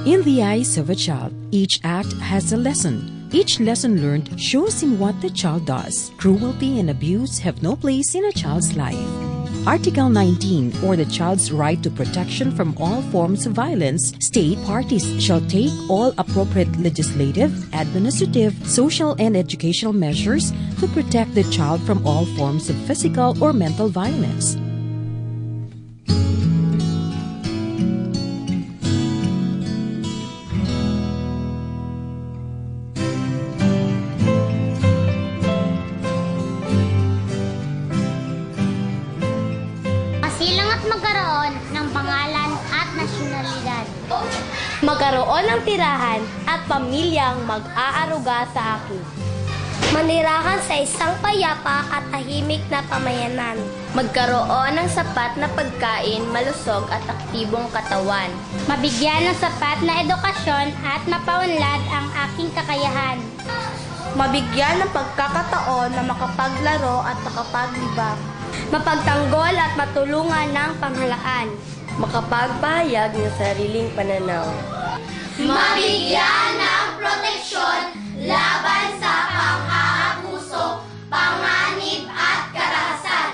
In the eyes of a child, each act has a lesson. Each lesson learned shows him what the child does. Cruelty and abuse have no place in a child's life. Article 19, or the child's right to protection from all forms of violence, state parties shall take all appropriate legislative, administrative, social, and educational measures to protect the child from all forms of physical or mental violence. Magkaroon ng pangalan at nasyonalidad. Magkaroon ng tirahan at pamilyang mag-aaruga sa akin. Manirahan sa isang payapa at tahimik na pamayanan. Magkaroon ng sapat na pagkain, malusog at aktibong katawan. Mabigyan ng sapat na edukasyon at mapaunlad ang aking kakayahan. Mabigyan ng pagkakataon na makapaglaro at makapaglibang. Mapagtanggol at matulungan ng pamahalaan. Makapagpahayag ng sariling pananaw. Mabigyan ng proteksyon laban sa pang-aabuso, panganib at karahasan.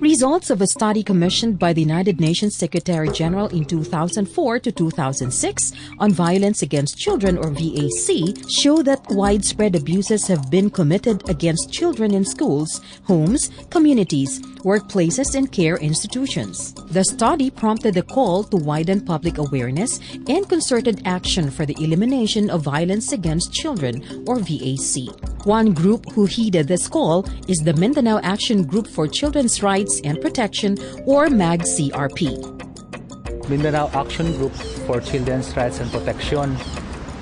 Results of a study commissioned by the United Nations Secretary-General in 2004 to 2006 on violence against children, or VAC, show that widespread abuses have been committed against children in schools, homes, communities, workplaces, and care institutions. The study prompted a call to widen public awareness and concerted action for the elimination of violence against children, or VAC. One group who heeded this call is the Mindanao Action Group for Children's Rights and Protection, or MAG-CRP. Mindanao Action Group for Children's Rights and Protection.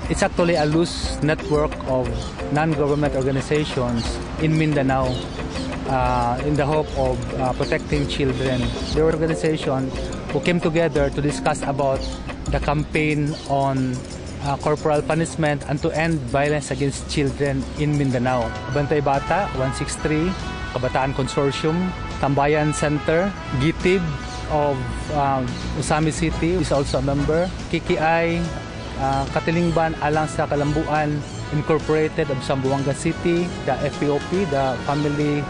It's actually a loose network of non-government organizations in Mindanao in the hope of protecting children. They were organizations who came together to discuss about the campaign on corporal punishment and to end violence against children in Mindanao. Bantay Bata, 163, Kabataan Consortium, Tambayan Center, GITIB of Usami City is also a member. KKI, Katilingban Alang sa Kalambuan Incorporated of Zamboanga City, the FPOP, the Family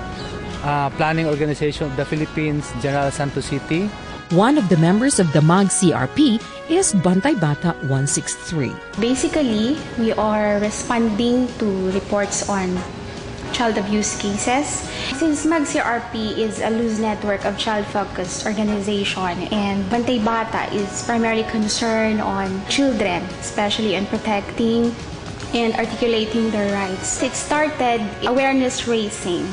Planning Organization of the Philippines, General Santos City. One of the members of the MAG-CRP is Bantay Bata 163. Basically, we are responding to reports on child abuse cases. Since MAG-CRP is a loose network of child-focused organization, and Bantay Bata is primarily concerned on children, especially in protecting and articulating their rights. It started awareness raising.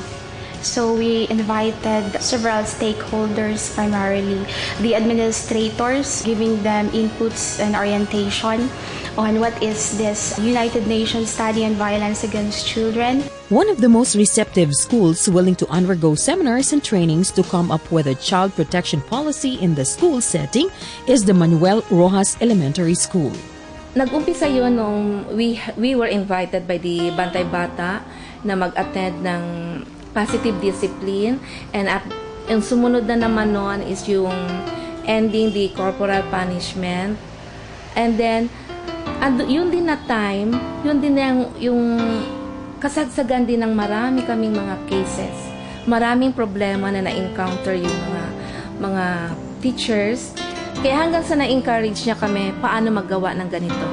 So we invited several stakeholders, primarily the administrators, giving them inputs and orientation on what is this United Nations study on violence against children. One of the most receptive schools willing to undergo seminars and trainings to come up with a child protection policy in the school setting is the Manuel Rojas Elementary School. Nag-umpisa yun nung we were invited by the Bantay Bata na mag-attend ng positive discipline, and yung sumunod na naman nun is yung ending the corporal punishment. And then yun din na time, yun din yung kasagsagan din ng marami kaming mga cases. Maraming problema na na-encounter yung mga teachers. Kaya hanggang sa na-encourage niya kami paano maggawa ng ganito.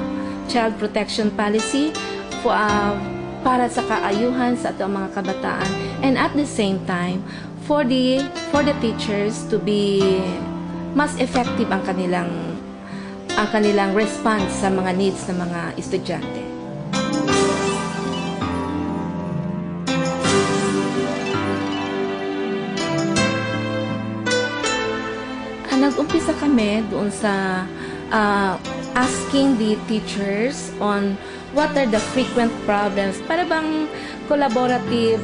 Child protection policy para sa kaayuhan sa ating mga kabataan, and at the same time for the teachers to be mas effective ang kanilang response sa mga needs ng mga estudyante. Nag-umpisa kami doon sa asking the teachers on what are the frequent problems, para bang collaborative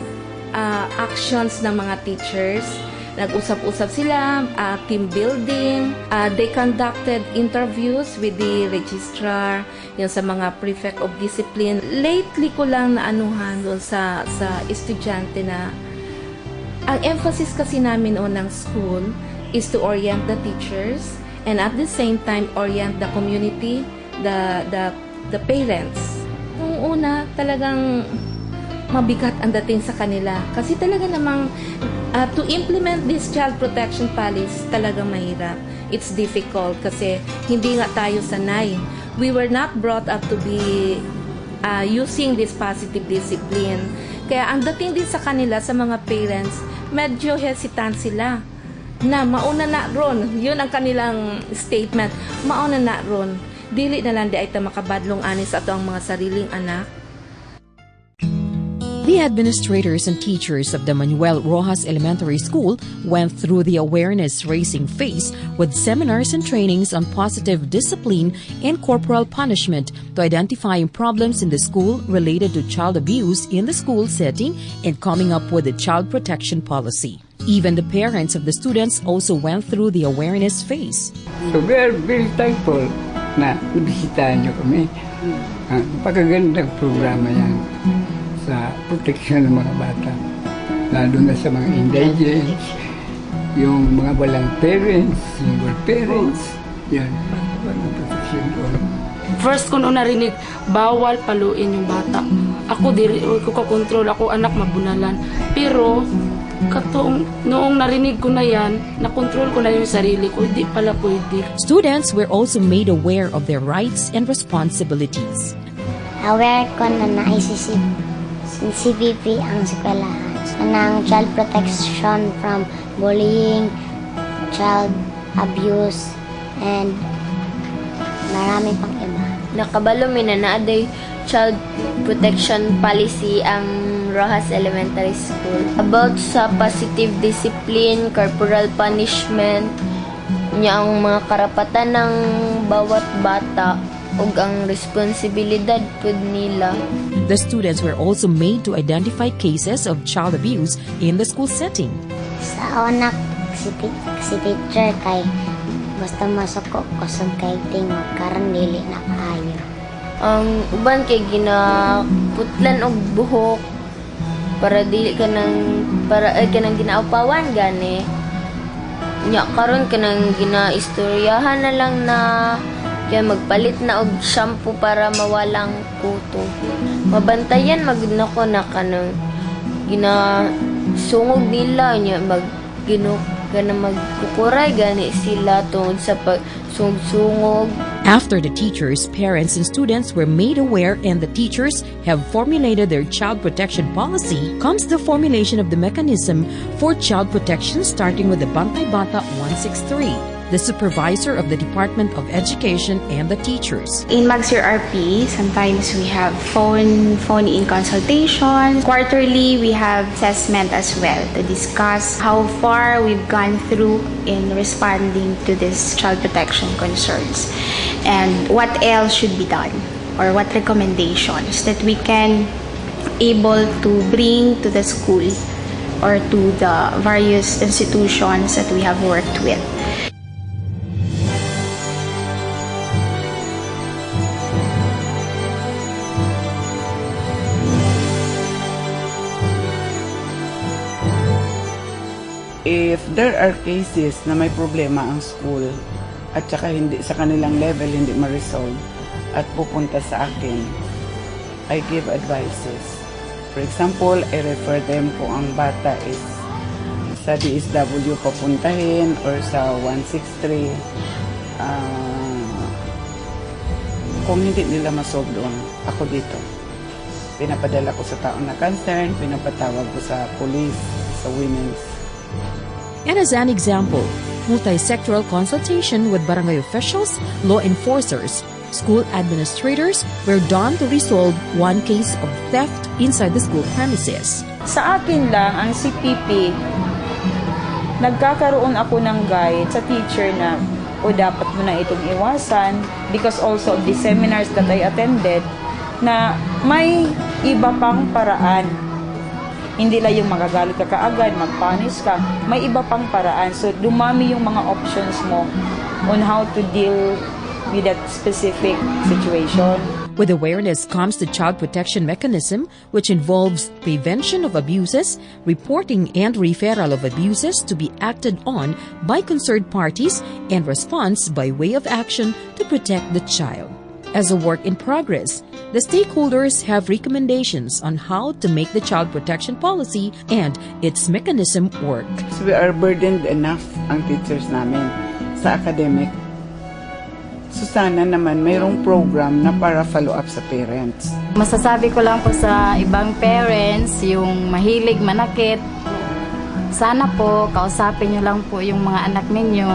actions ng mga teachers. Nag-usap-usap sila, team building. They conducted interviews with the registrar, yung sa mga prefect of discipline. Lately ko lang naanuhan doon sa estudyante na Ang emphasis kasi namin ng school is to orient the teachers and at the same time orient the community, the parents. Nung una, talagang mabigat ang dating sa kanila. Kasi talaga namang to implement this child protection policy talagang mahirap. It's difficult kasi hindi nga tayo sanay. We were not brought up to be using this positive discipline. Kaya ang dating din sa kanila, sa mga parents, medyo hesitant sila na mauna na ron. Yun ang kanilang statement. Mauna na ron. Dili na lang di ay makabadlong anis ato ang mga sariling anak. The administrators and teachers of the Manuel Rojas Elementary School went through the awareness-raising phase with seminars and trainings on positive discipline and corporal punishment to identifying problems in the school related to child abuse in the school setting and coming up with a child protection policy. Even the parents of the students also went through the awareness phase. So we are very thankful na nabisitahan niyo kami. Pagkagandang programa yan sa proteksyon ng mga bata, lalo na sa mga indigents, yung mga walang parents, single parents, yan, walang proteksyon doon. First ko nung narinig, bawal paluin yung bata. Ako diri ko kakontrol, ako anak mabunalan. Pero noong narinig ko na yan, nakontrol ko na yung sarili ko, hindi pala pwede. Students were also made aware of their rights and responsibilities. Aware ko na na-ICC CVP ang eskwelahan ng child protection from bullying, child abuse, and marami pang iba. Nakabalo minanaaday child protection policy ang Rojas Elementary School. About sa positive discipline, corporal punishment, niya ang mga karapatan ng bawat bata ug ang responsibilidad pud nila. The students were also made to identify cases of child abuse in the school setting. Sa una, si teacher kay basta masuko kusog kay tingog karon dili na kaayo. Ang uban kay ginaputlan og buhok para dili kanang ginaupawan gani. Nya karon kanang ginaistoryahan na lang na kaya magpalit na og shampoo para mawalang kuto. Mabantayan magna ko na kanang ginasungog nila nya magkukuray gani sila tungod sa pagsungog. After the teachers, parents, and students were made aware and the teachers have formulated their child protection policy, comes the formulation of the mechanism for child protection starting with the Bantay Bata 163. The supervisor of the Department of Education and the teachers. In Magsir RP, sometimes we have phone-in consultation. Quarterly, we have assessment as well to discuss how far we've gone through in responding to these child protection concerns and what else should be done or what recommendations that we can able to bring to the school or to the various institutions that we have worked with. If there are cases na may problema ang school at saka hindi sa kanilang level hindi ma-resolve at pupunta sa akin, I give advices. For example, I refer them kung ang bata is sa DSW papuntahin or sa 163. Kung hindi nila masolve doon, ako dito. Pinapadala ko sa taong na concern, pinapatawag ko sa police, sa women's. And as an example, multi-sectoral consultation with barangay officials, law enforcers, school administrators were done to resolve one case of theft inside the school premises. Sa akin lang, ang CPP, nagkakaroon ako ng guide sa teacher na o dapat mo na itong iwasan because also of the seminars that I attended na may iba pang paraan. Hindi lang yung magagalit ka kaagad, mag-punish ka. May iba pang paraan. So, dumami yung mga options mo on how to deal with that specific situation. With awareness comes the child protection mechanism, which involves prevention of abuses, reporting and referral of abuses to be acted on by concerned parties, and response by way of action to protect the child. As a work in progress, the stakeholders have recommendations on how to make the child protection policy and its mechanism work. So we are burdened enough ang teachers namin sa academic. So sana naman mayroong program na para follow up sa parents. Masasabi ko lang po sa ibang parents, yung mahilig manakit, sana po kausapin nyo lang po yung mga anak ninyo.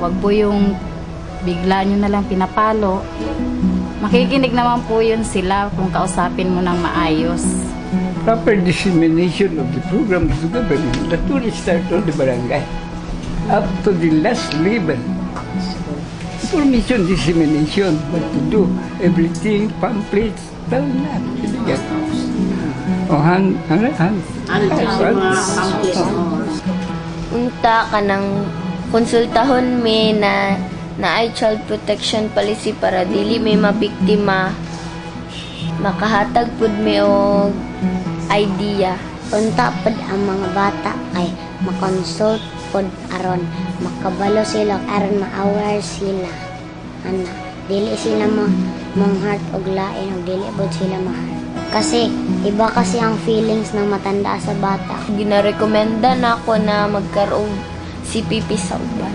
Huwag po yung bigla nyo na lang pinapalo. Makikinig naman po yun sila kung kausapin mo ng maayos. Proper dissemination of the program of the government that will start on the barangay up to the last level. Information dissemination, what to do, everything, pamphlets, tal na, binigyan. O Unta ka ng konsultahon me na ay child protection policy para dili may mabiktima. Makahatag pud me og idea. Unta pud ang mga bata kay makonsult pod aron makabalo sila aron ma-aware sila. Ana, dili sila mong heart og lain og dili pod sila ma-heart. Kasi iba kasi ang feelings ng matanda sa bata. Ginarekomenda na ako na magkaroon CPP sa uban.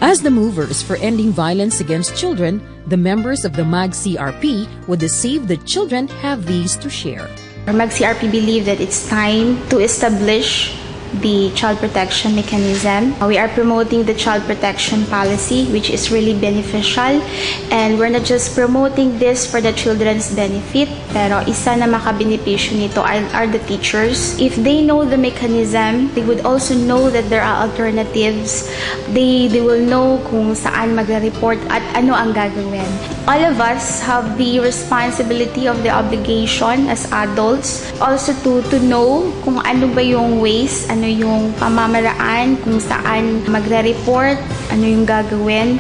As the movers for ending violence against children, the members of the MAG-CRP with the Save the Children have these to share. Our MAG-CRP believe that it's time to establish the child protection mechanism. We are promoting the child protection policy, which is really beneficial, and we're not just promoting this for the children's benefit, pero isa na makabenepisyo nito are the teachers. If they know the mechanism, they would also know that there are alternatives. They will know kung saan magre-report at ano ang gagawin. All of us have the responsibility of the obligation as adults also to know kung ano ba yung ways, ano yung pamamaraan, kung saan magre-report, ano yung gagawin.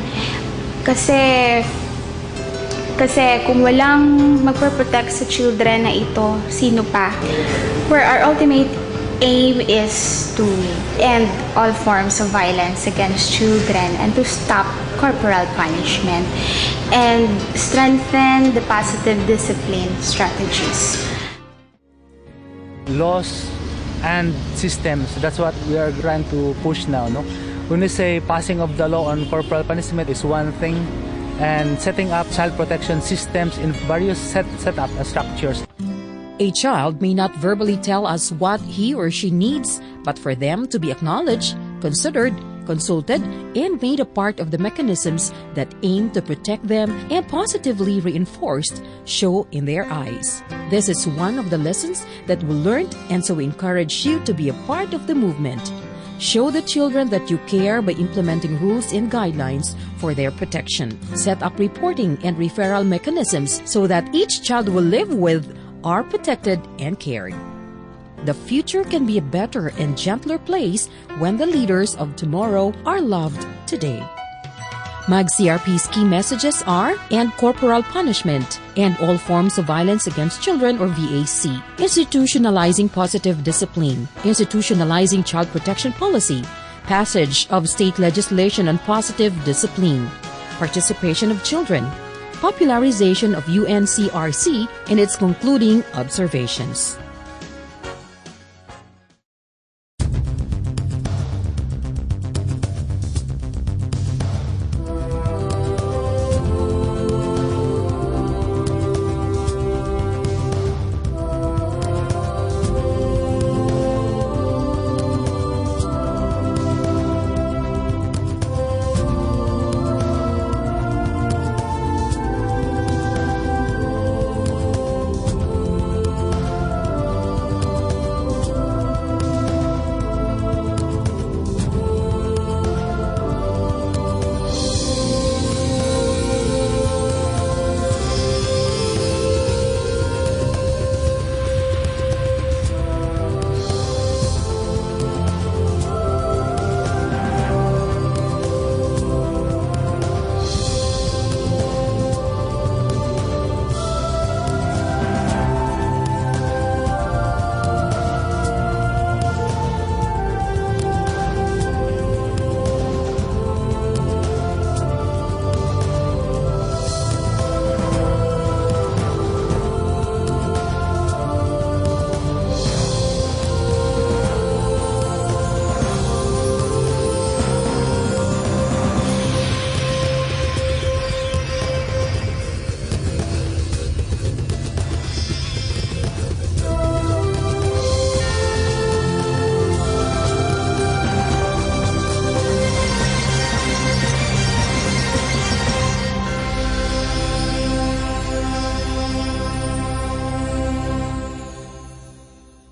Kasi kung walang magpo-protect sa children na ito, sino pa? Where our ultimate aim is to end all forms of violence against children and to stop corporal punishment and strengthen the positive discipline strategies. Laws and systems, that's what we are trying to push now, no? When we say passing of the law on corporal punishment is one thing, and setting up child protection systems in various setup structures. A child may not verbally tell us what he or she needs, but for them to be acknowledged, considered, consulted, and made a part of the mechanisms that aim to protect them and positively reinforced show in their eyes. This is one of the lessons that we learned, and so we encourage you to be a part of the movement. Show the children that you care by implementing rules and guidelines for their protection. Set up reporting and referral mechanisms so that each child will live with are protected and cared. The future can be a better and gentler place when the leaders of tomorrow are loved today. MAG-CRP's key messages are end corporal punishment, end all forms of violence against children or VAC, institutionalizing positive discipline, institutionalizing child protection policy, passage of state legislation on positive discipline, participation of children, popularization of UNCRC and its concluding observations.